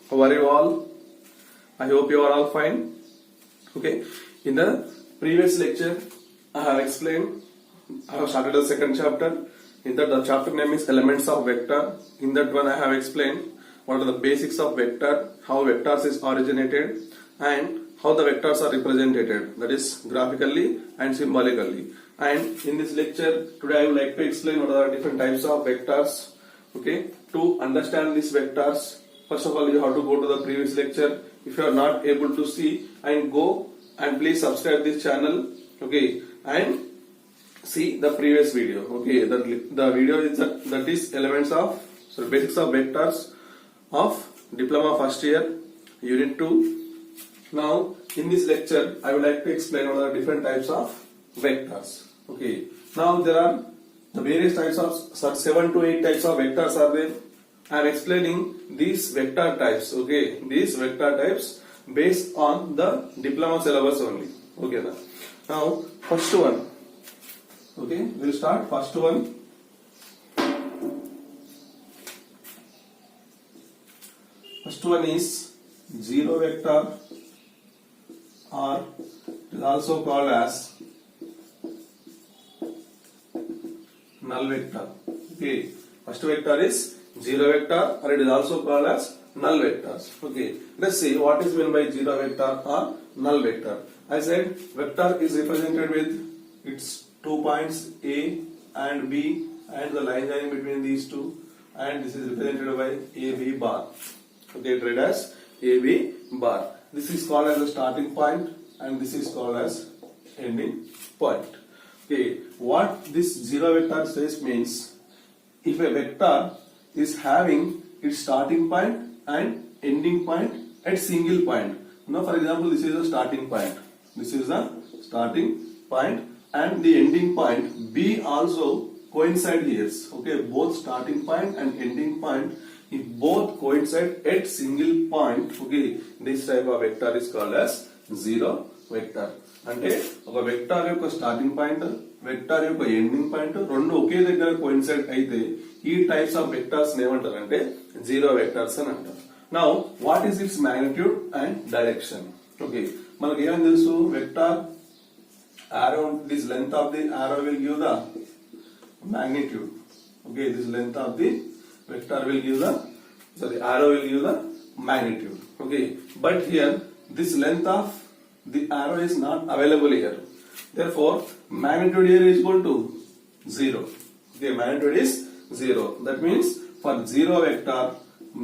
How are you all? I hope you are all fine. Okay. In the previous lecture, I have explained, I have started the second chapter. In that, the chapter name is Elements of Vector. In that one, I have explained what are the basics of vector, how vectors is originated, and how the vectors are represented, that is graphically and symbolically. And in this lecture, today I would like to explain what are the different types of vectors. Okay. To understand these vectors, first of all, you have to go to the previous lecture. If you are not able to see, and go and please subscribe this channel, okay, and see the previous video. Okay, the video is that is elements of basics of vectors of diploma first year unit 2. Now in this lecture I would like to explain what are different types of vectors. Okay, now there are the various types of 7 to 8 types of vectors are there. I am explaining these vector types. Okay, these vector types based on the diploma syllabus only. Okay, now first one. Okay, we'll start first one. First one is zero vector, or it is also called as null vector. Okay, first vector is zero vector, or it is also called as null vectors. Okay, let's see what is meant by zero vector or null vector. I said vector is represented with its 2 points A and B and the line joining between these two, and this is represented by AB bar. Okay, it read as AB bar. This is called as the starting point and this is called as ending point. Okay, what this zero vector says means if a vector is having its starting point and ending point at single point. Now for example, this is a starting point. This is the starting point and the ending point B also coincide here. Okay, both starting point and ending point, if both coincide at single point, okay, this type of vector is called as zero vector. అంటే ఒక vector యొక్క starting point, vector యొక్క ending point రెండు ఒకే దగ్గర coincide అయితే ఈ types of vectors ఏమంటారంటే zero vectors అని అంటారు. Now what is it's magnitude and direction? Okay, మనకి ఏమని తెలుసు, vector arrow, this length of the arrow will give the magnitude. Okay, this length of the vector will give the, arrow will give the magnitude. Okay, but here this length of the arrow is not available here. Therefore, magnitude here is equal to 0. Okay, magnitude is 0. That means for zero vector,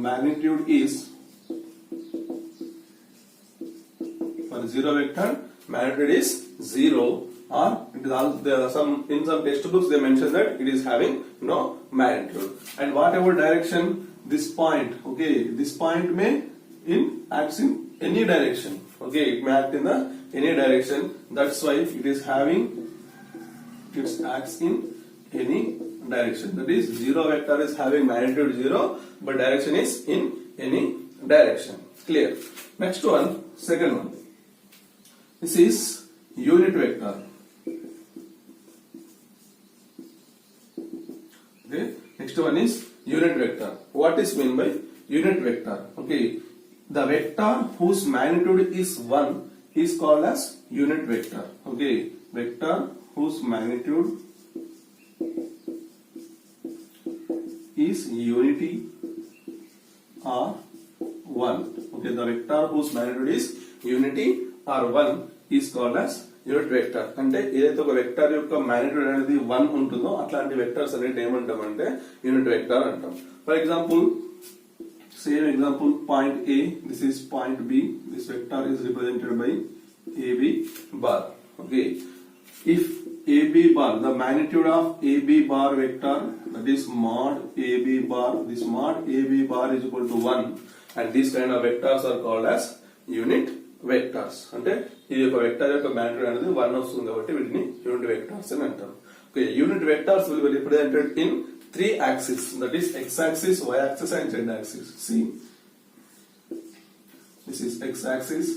magnitude is, for zero vector, magnitude is 0, or it is also in some textbooks they mention that it is having no magnitude. And whatever direction this point, okay, this point may acts in any direction. Okay, it may act in the any direction. That's why it is having, it acts in any direction. That is, zero vector is having magnitude 0, but direction is in any direction. Clear? Next one, second one. This is unit vector. Okay, next one is unit vector. What is meant by unit vector? Okay, the vector whose magnitude is 1 is called as unit vector. Okay, vector whose magnitude is unity or 1. Okay, the vector whose magnitude is unity or 1 is called as unit vector. అంటే ఏదైతే ఒక vector యొక్క magnitude అనేది 1 ఉంటుందో అట్లాంటి vectors అనేది ఏమంటామంటే unit vector అంటాం. For example, same example, point A, this is point B, this vector is represented by AB bar. Okay, if AB bar, the magnitude of AB bar vector, that is mod AB bar, this mod AB bar is equal to 1, and these kind of vectors are called as unit vectors. అంటే ఇది ఒక vector యొక్క magnitude అనేది 1 వస్తుంది కాబట్టి వీటిని unit vectors అని అంటారు. Okay, unit vectors will be represented in 3 axes, that is x axis, y axis and z axis. See, this is x axis,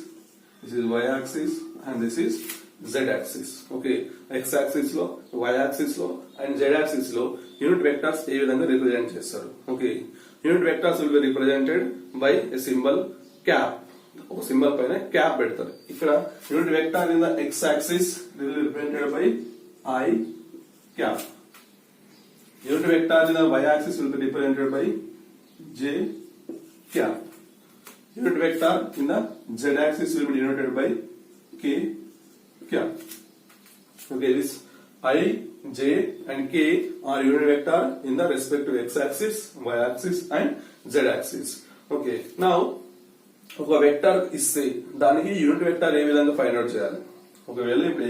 this is y axis and this is z axis. Okay, x axis లో, y axis లో and z axis లో unit vectors ఏ విధంగా represent చేస్తారు. Okay, unit vectors will be represented by a symbol cap. ఒక symbol పైన cap పెడతారు. ఇక్కడ unit vector in the X axis will be represented by I cap. Unit vector in the y-axis will be represented by j cap. Unit vector in the z-axis will be denoted by k cap. Okay, this I, j and k are unit vector in the respective x-axis, y-axis and z-axis. Okay, now ఒక vector ఇస్తే దానికి unit vector ఏ విధంగా find out చేయాలి? ఒకవేళ ఇప్పుడు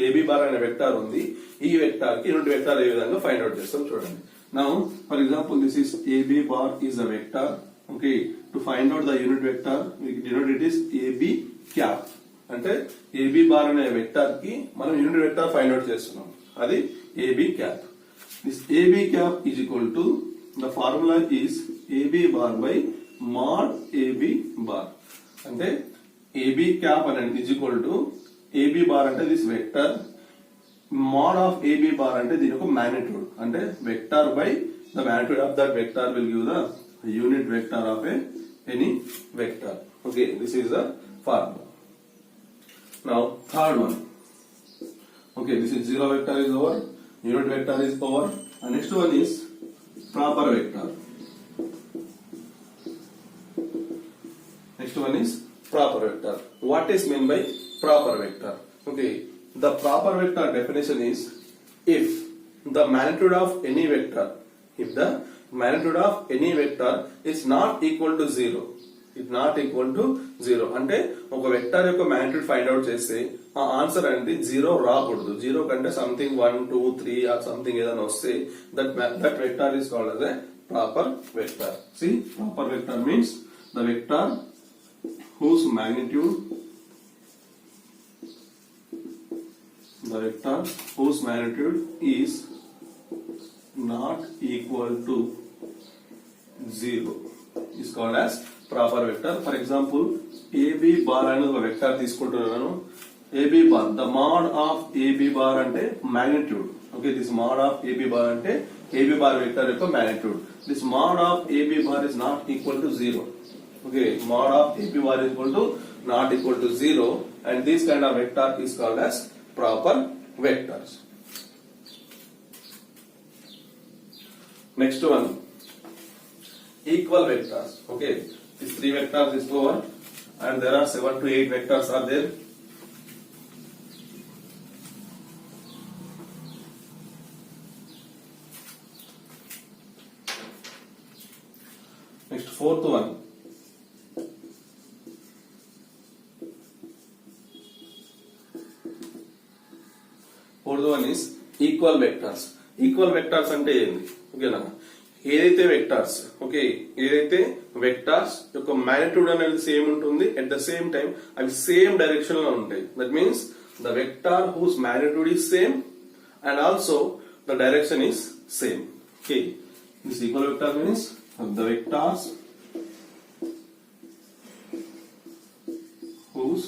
AB bar అనే vector ఉంది, ఈ వెక్టార్ కి యూనిట్ వెక్టార్ ఏ విధంగా ఫైండ్ అవుట్ చేస్తాం చూడండి. Now for example this is AB bar is a vector. Okay, to find out the unit vector we denote it is AB cap. అంటే AB bar అనే vector కి మనం unit vector find out చేస్తున్నాం, అది AB cap. This AB cap is equal to the formula is AB bar by mod AB bar. అంటే AB cap అనేది is equal to AB bar అంటే this vector, mode of AB bar అంటే దీని యొక్క magnitude. అంటే vector by the magnitude of that vector will give the unit vector of any vector. Okay, this is the formula. Now third one. Okay, this is zero vector is over, unit vector is over, and next one is proper vector. Next one is proper vector. What is meant by proper vector? Okay, the proper vector definition is if the magnitude of any vector is not equal to zero. అంటే ఒక vector యొక్క magnitude find out చేస్తే ఆ answer అనేది zero రాకూడదు. Zero కంటే something 1, 2, 3 or something ఏదైనా వస్తే that vector is called as a proper vector. See, proper vector means the vector whose magnitude is not equal to 0 is called as proper vector. For example, AB bar అనేది ఒక vector తీసుకుంటున్నాను. AB bar, the mod of AB bar అంటే magnitude. Okay, this mod of AB bar అంటే AB bar vector యొక్క magnitude. This mod of AB bar is not equal to 0. Okay, mod of AB bar is equal to not equal to 0, and this kind of vector is called as proper vectors. Next one, equal vectors. Okay, these 3 vectors is over, and there are 7 to 8 vectors are there. Next, fourth one. Fourth one is equal vectors. Equal vectors అంటే ఏంది? ఓకేనా, ఏదైతే vectors యొక్క magnitude అనేది same ఉంటుంది, at the same time అవి same direction లో ఉంటాయి. That means the vector whose magnitude is same and also the direction is same. Okay, this equal vector means the vectors whose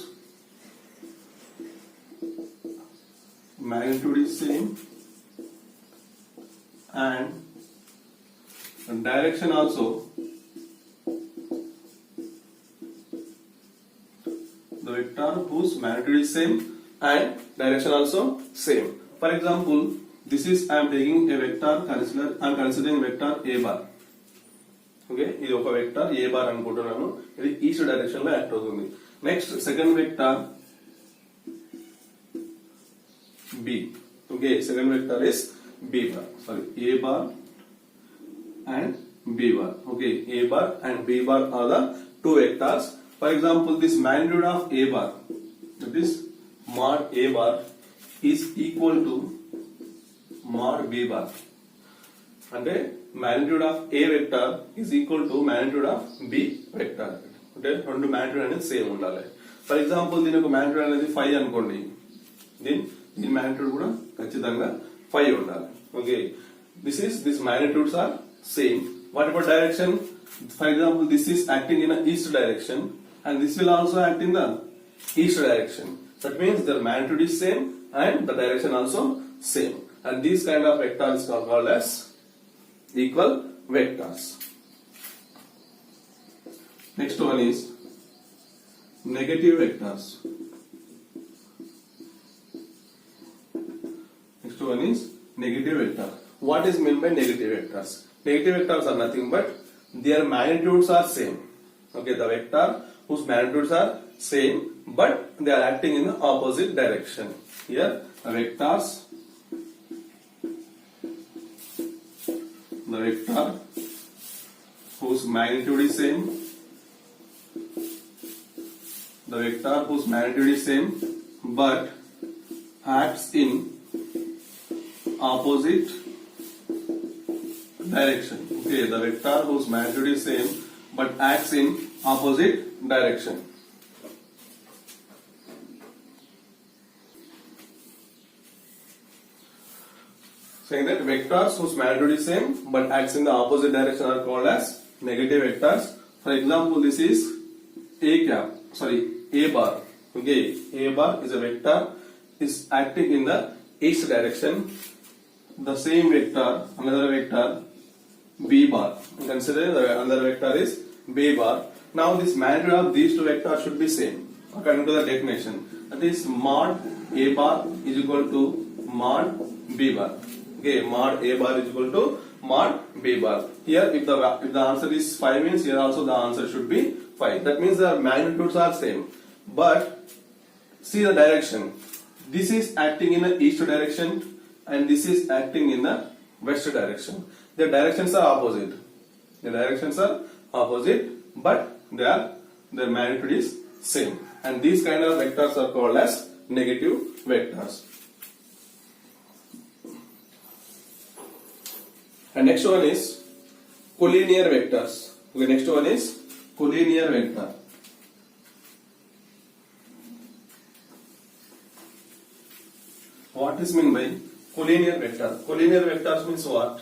magnitude is same and direction also the vector whose magnitude is same and direction also same. For example, this is I am taking a vector, I am considering vector a bar. Okay, ఇది ఒక vector a bar అనుకుంటున్నాను, ఇది east direction లో act అవుతుంది. Next second vector b. Okay, second vector is b bar, sorry a bar and b bar. Okay, a bar and b bar are the 2 vectors. For example, this magnitude of a bar, that is mod a bar, is equal to mod b bar. అంటే magnitude of a vector is equal to magnitude of b vector. అంటే రెండు magnitude అనేది same ఉండాలి. For example దీని యొక్క magnitude అనేది 5 అనుకోండి, దీని magnitude కూడా ఖచ్చితంగా 5 ఉండాలి. Okay, this magnitudes are same. What about direction? For example, this is acting in a east direction and this will also act in the east direction. That means their magnitude is same and the direction also same. And these kind of vectors are called as equal vectors. Next one is negative vectors. Next one is negative vector. What is meant by negative vectors? Negative vectors are nothing but their magnitudes are same. Okay, the vector whose magnitudes are same but they are acting in the opposite direction. Here the vector whose magnitude is same, but acts in opposite direction. Okay, the vector whose magnitude is same but acts in opposite direction. Saying that vectors whose magnitude is same but acts in the opposite direction are called as negative vectors. For example, this is A bar. Okay, A bar is a vector is acting in the east direction. The same vector, another vector B bar. Consider another vector is B bar. Now this magnitude of these two vectors should be same according to the definition. That is mod A bar is equal to mod B bar. Okay, mod A bar is equal to mod B bar. Here if the answer is 5 means here also the answer should be 5. That means the magnitudes are same. But see the direction. This is acting in the east direction and this is acting in the west direction. Their directions are opposite. But their magnitude is same. And these kind of vectors are called as negative vectors. And next one is collinear vectors. Okay, next one is collinear vector. What is meant by collinear vector? Collinear vectors means what?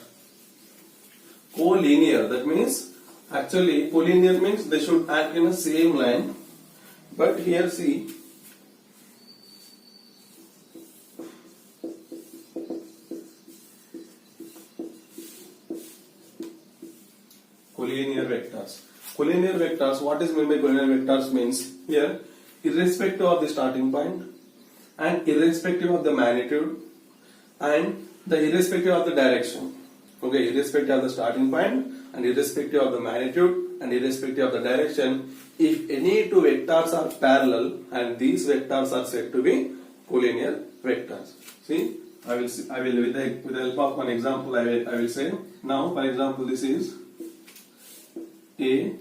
Collinear, that means actually collinear means they should act in the same line. But here see, collinear vectors. Collinear vectors, what is meant by collinear vectors means here irrespective of the starting point and irrespective of the magnitude and the irrespective of the direction. Okay, irrespective of the starting point and irrespective of the magnitude and irrespective of the direction, if any two vectors are parallel and these vectors are said to be collinear vectors. See, I will with the help of one example I will say. Now for example, this is A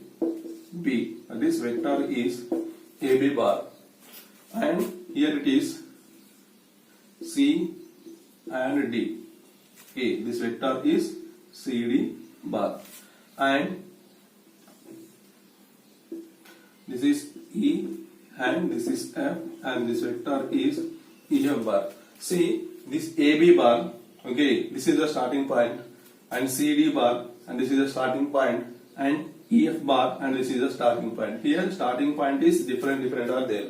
B, and this vector is AB bar and here it is C and D. Okay, this vector is CD bar and this is E and this is F and this vector is EF bar. See this AB bar, okay, this is the starting point and CD bar and this is the starting point and EF bar and this is the starting point. Here starting point is different are there.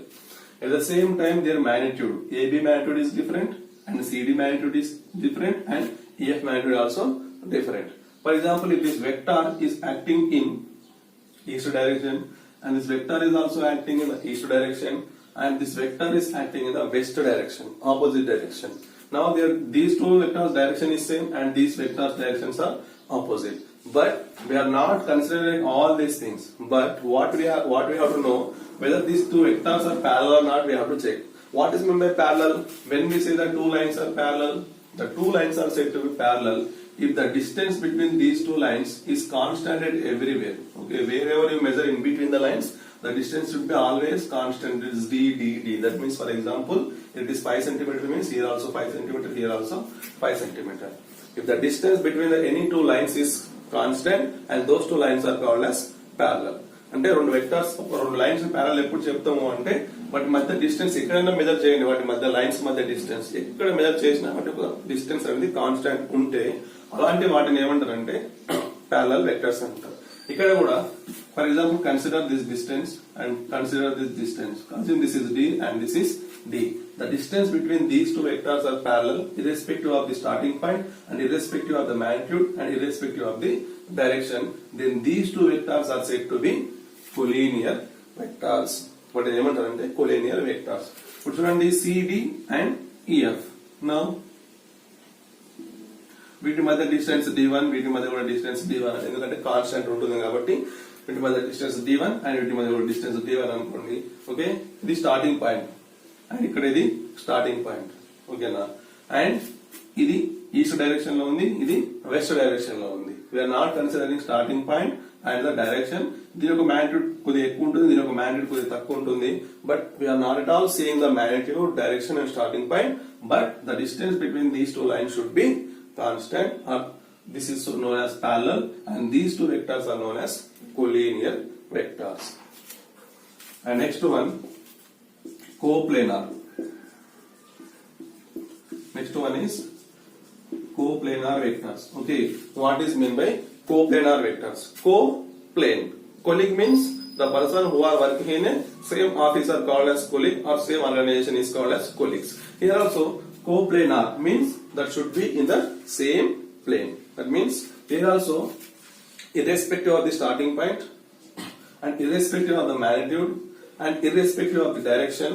At the same time their magnitude, AB magnitude is different and CD magnitude is different and EF magnitude also different. For example, if this vector is acting in east direction and this vector is also acting in the east direction and this vector is acting in the west direction, opposite direction. Now these two vectors direction is same and these vectors directions are opposite. But we are not considering all these things. But what we have to know, whether these two vectors are parallel or not, we have to check. What is meant by parallel? When we say that two lines are parallel, the two lines are said to be parallel if the distance between these two lines is constant at everywhere. Okay, wherever you measure in between the lines, the distance should be always constant. It is d. That means, for example, if it is 5 cm means here also 5 cm, here also 5 cm. If the distance between any two lines is constant and those two lines are called as parallel. అంటే రెండు vectors రెండు lines parallel ఎప్పుడు చెప్తాము అంటే వాటి మధ్య distance ఎక్కడైనా measure చేయండి, వాటి మధ్య లైన్స్ మధ్య డిస్టెన్స్ ఎక్కడ మెజర్ చేసినా వాటి డిస్టెన్స్ అనేది కాన్స్టాంట్ ఉంటే అలాంటి వాటిని ఏమంటారంటే ప్యారలల్ వెక్టర్స్ అంటారు. ఇక్కడ కూడా for example consider this distance and consider this distance. Consider this is D and this is D. The distance between these two vectors are parallel irrespective of the starting point and irrespective of the magnitude and irrespective of the direction. Then these two vectors are said to be collinear vectors. వాటి ఏమంటారంటే collinear vectors. ఇప్పుడు చూడండి CD and EF. Now వీటి మధ్య distance d1, వీటి మధ్య కూడా distance d1, ఎందుకంటే కాన్స్టెంట్ ఉంటుంది కాబట్టి వీటి మధ్య డిస్టెన్స్ d1 అండ్ వీటి మధ్య కూడా డిస్టెన్స్ d1 అనుకోండి. ఓకే, ఇది స్టార్టింగ్ పాయింట్ అండ్ ఇక్కడ ఇది స్టార్టింగ్ పాయింట్. ఓకేనా, అండ్ ఇది ఈస్ట్ డైరెక్షన్ లో ఉంది, ఇది వెస్ట్ డైరెక్షన్ లో ఉంది. We are not considering starting point and the direction. దీని యొక్క మ్యాగ్నిట్యూడ్ కొద్దిగా ఎక్కువ ఉంటుంది, దీని యొక్క మ్యాగ్నిట్యూడ్ కొద్దిగా తక్కువ ఉంటుంది. But we are not at all seeing the magnitude, direction and starting point. But the distance between these two lines should be constant, or this is known as parallel, and these two vectors are known as collinear vectors. And next one, coplanar. Next one is coplanar vectors. Okay, what is meant by coplanar vectors? Co-plane. Colleague means the person who are working in a same office are called as colleague, or same organization is called as colleagues. Here also coplanar means that should be in the same plane. That means here also, irrespective of the starting point and irrespective of the magnitude and irrespective of the direction,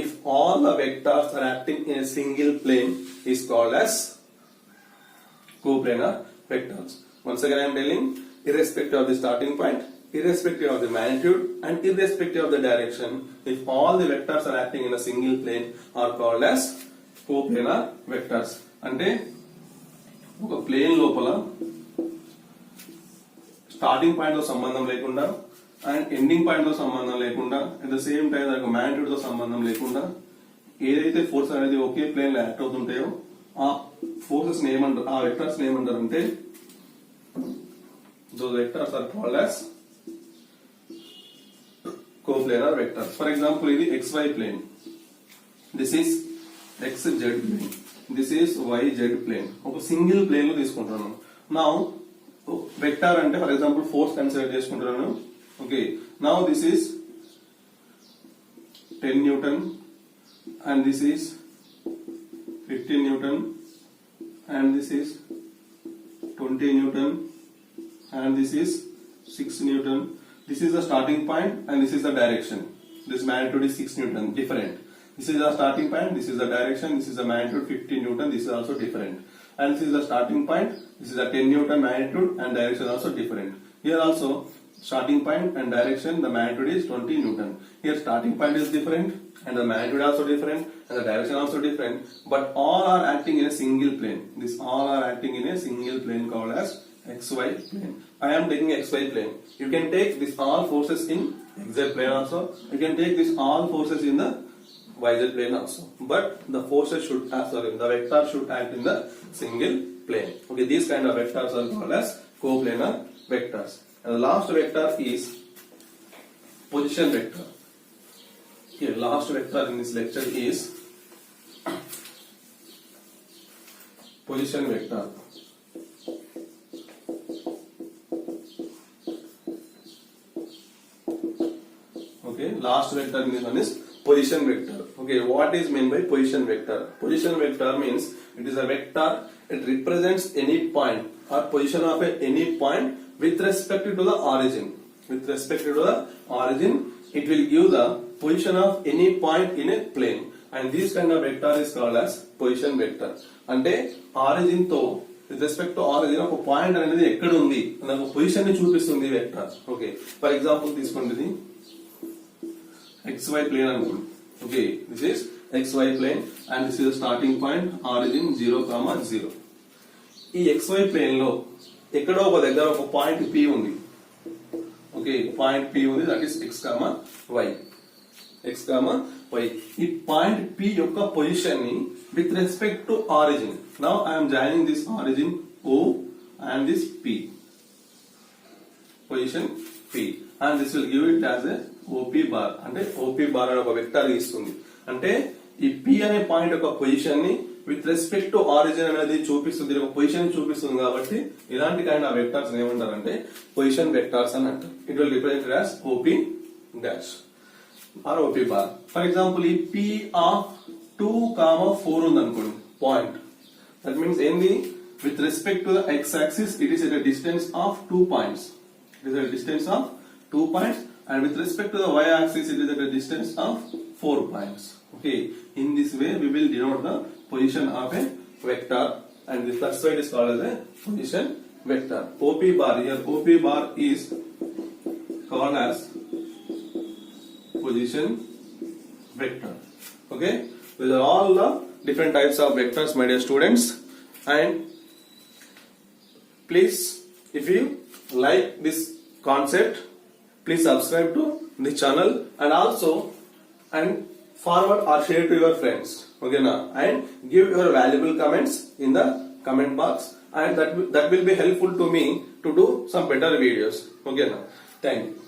if all the vectors are acting in a single plane is called as coplanar vectors. Once again I am telling, irrespective of the starting point, irrespective of the magnitude and irrespective of the direction, if all the vectors are acting in a single plane are called as coplanar vectors. అంటే ఒక plane లోపల starting point తో సంబంధం లేకుండా and ending point తో సంబంధం లేకుండా, at the same time దానికి మ్యాగ్నిట్యూడ్ తో సంబంధం లేకుండా ఏదైతే ఫోర్స్ అనేది ఒకే ప్లేన్ లో యాక్ట్ అవుతుంటాయో ఆ ఫోర్సెస్ ఏమంటారు, ఆ వెక్టర్స్ ఏమంటారు అంటే those vectors are called as coplanar vectors. For example, ఇది xy plane, this is xz plane, this is yz plane. ఒక సింగిల్ ప్లేన్ లో తీసుకుంటున్నాను. నౌ వెక్టార్ అంటే ఫర్ ఎగ్జాంపుల్ ఫోర్స్ కన్సిడర్ చేసుకుంటున్నాను. Okay, now this is 10 Newton and this is 15 Newton and this is 20 Newton and this is 6 Newton. This is the starting point and this is the direction. This magnitude is 6 Newton, different. This is the starting point, this is the direction, this is the magnitude 15 Newton, this is also different. And this is the starting point, this is the 10 Newton magnitude and direction also different. Here also starting point and direction, the magnitude is 20 Newton. Here starting point is different and the magnitude also different and the direction also different, but all are acting in a single plane. This all are acting in a single plane called as xy plane. I am taking xy plane. You can take this all forces in xz plane also. You can take this all forces in the yz plane also. But the forces should, the vector should act in the single plane. Okay, these kind of vectors are called as coplanar vectors. And the last vector is position vector. Here, last vector in this lecture is position vector. Okay, last vector in this one is position vector. Okay, what is meant by position vector? Position vector means it is a vector, it represents any point or position of any point with respect to the origin. With respect to the origin, it will give the position of any point in a plane, and this kind of vector is called as position vector. అంటే origin తో with respect to origin ఒక point అనేది ఎక్కడ ఉంది అనే ఒక position ని చూపిస్తుంది వెక్టర్. ఓకే, ఫర్ ఎగ్జాంపుల్ తీసుకోండి, xy plane అనుకోండి. Okay, this is xy plane and this is the starting point, origin 0, 0. ఈ xy plane లో ఎక్కడో ఒక దగ్గర ఒక పాయింట్ p ఉంది. ఓకే, పాయింట్ p ఉంది, that is x, y. x, y. ఈ పాయింట్ p యొక్క పొజిషన్ ని with respect to origin. Now I am joining this origin O and this p. Position p and this will give it as a OP bar. అంటే OP bar అనే ఒక vector ఇస్తుంది. అంటే ఈ P అనే point యొక్క position ని with respect to origin అనేది చూపిస్తుంది, ఒక పొజిషన్ చూపిస్తుంది. కాబట్టి ఇలాంటి కైండ్ ఆఫ్ వెక్టర్స్ ఏమంటారంటే పొజిషన్ వెక్టర్స్ అని అంటారు. It will represented as OP dash or OP bar. For example ఈ P ఆఫ్ 2, 4 ఉంది అనుకోండి పాయింట్. దట్ మీన్స్ ఏంది, with respect to the x axis it is at a distance of 2 points. It is at a distance of 2 points and with respect to the y-axis it is at a distance of 4 points. Okay, in this way we will denote the position of a vector, and the plus side is called as a position vector. OP bar, here OP bar is called as position vector. Okay, these are all the different types of vectors, my dear students. And please, if you like this concept, please subscribe to the channel, and also forward or share to your friends. Okay, now, and give your valuable comments in the comment box, and that will be helpful to me to do some better videos. Okay, now, thank you.